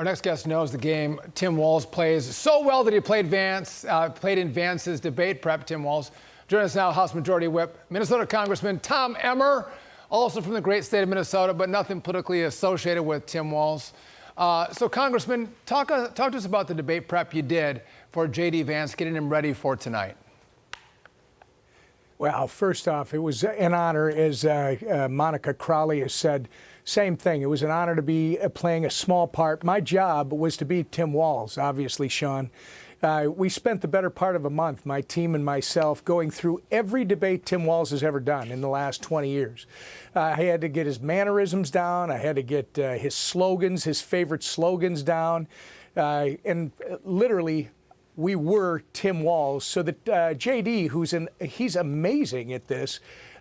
Our next guest knows the game. Tim Walz plays so well that he played in Vance's debate prep. Tim Walz. Joining us now, House Majority Whip, Minnesota Congressman Tom Emmer, also from the great state of Minnesota, but nothing politically associated with Tim Walz. So, Congressman, talk to us about the debate prep you did for J.D. Vance, getting him ready for tonight. Well, first off, it was an honor, as Monica Crowley has said. Same thing. It was an honor to be playing a small part. My job was to beat Tim Walz, obviously, Sean. We spent the better part of a month, my team and myself, going through every debate Tim Walz has ever done in the last 20 years. I had to get his mannerisms down. I had to get his slogans, his favorite slogans down. And literally, we were Tim Walz, so that JD, he's amazing at this.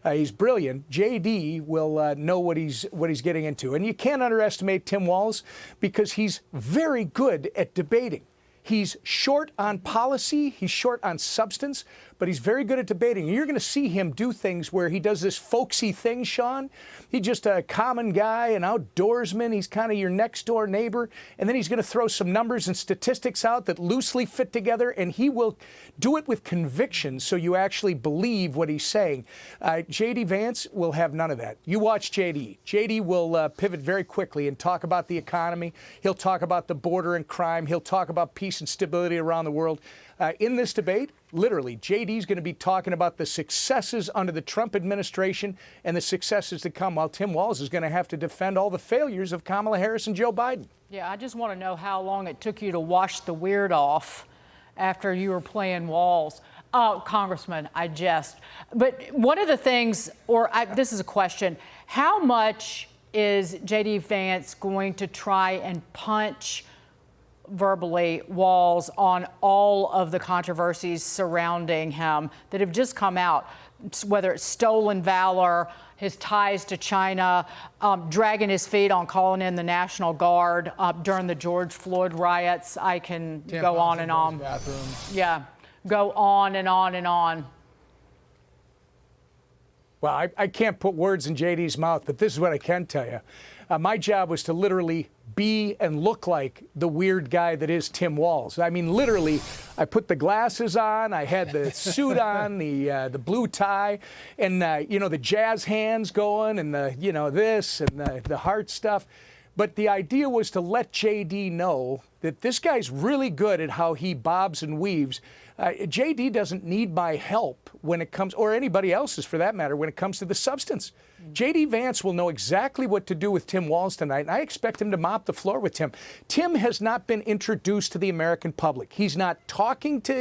He's brilliant. JD will know what he's getting into. And you can't underestimate Tim Walz because he's very good at debating. He's short on policy, he's short on substance, but he's very good at debating. And you're going to see him do things where he does this folksy thing, Sean. He's just a common guy, an outdoorsman. He's kind of your next door neighbor. And then he's going to throw some numbers and statistics out that loosely fit together, and he will do it with conviction so you actually believe what he's saying. J.D. Vance will have none of that. You watch J.D. J.D. will pivot very quickly and talk about the economy. He'll talk about the border and crime. He'll talk about peace and stability around the world. In this debate, literally, J.D. is going to be talking about the successes under the Trump administration and the successes to come, while Tim Walz is going to have to defend all the failures of Kamala Harris and Joe Biden. Yeah, I just want to know how long it took you to wash the weird off after you were playing Walz. Congressman, I jest. But one of the things, this is a question, how much is J.D. Vance going to try and punch verbally Walz on all of the controversies surrounding him that have just come out, whether it's stolen valor, his ties to China, dragging his feet on calling in the National Guard during the George Floyd riots. I can go on and on. Yeah, go on and on and on. Well, I can't put words in JD's mouth, but this is what I can tell you. My job was to literally be and look like the weird guy that is Tim Walz. I mean, literally, I put the glasses on, I had the suit on, the blue tie, and, the jazz hands going, and this and the heart stuff. But the idea was to let JD know that this guy's really good at how he bobs and weaves. JD doesn't need my help when it comes, or anybody else's for that matter, when it comes to the substance. J.D. Vance will know exactly what to do with Tim Walz tonight, and I expect him to mop the floor with Tim. Tim has not been introduced to the American public. He's not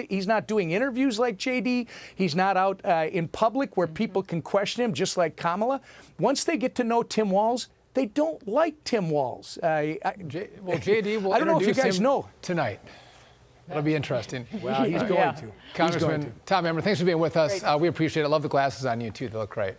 he's not doing interviews like J.D. He's not out in public where people can question him, just like Kamala. Once they get to know Tim Walz, they don't like Tim Walz. J.D. will I don't know if you guys know tonight. That'll be interesting. Well, he's going to. Congressman Tom Emmer, thanks for being with us. We appreciate it. Love the glasses on you, too. They look great.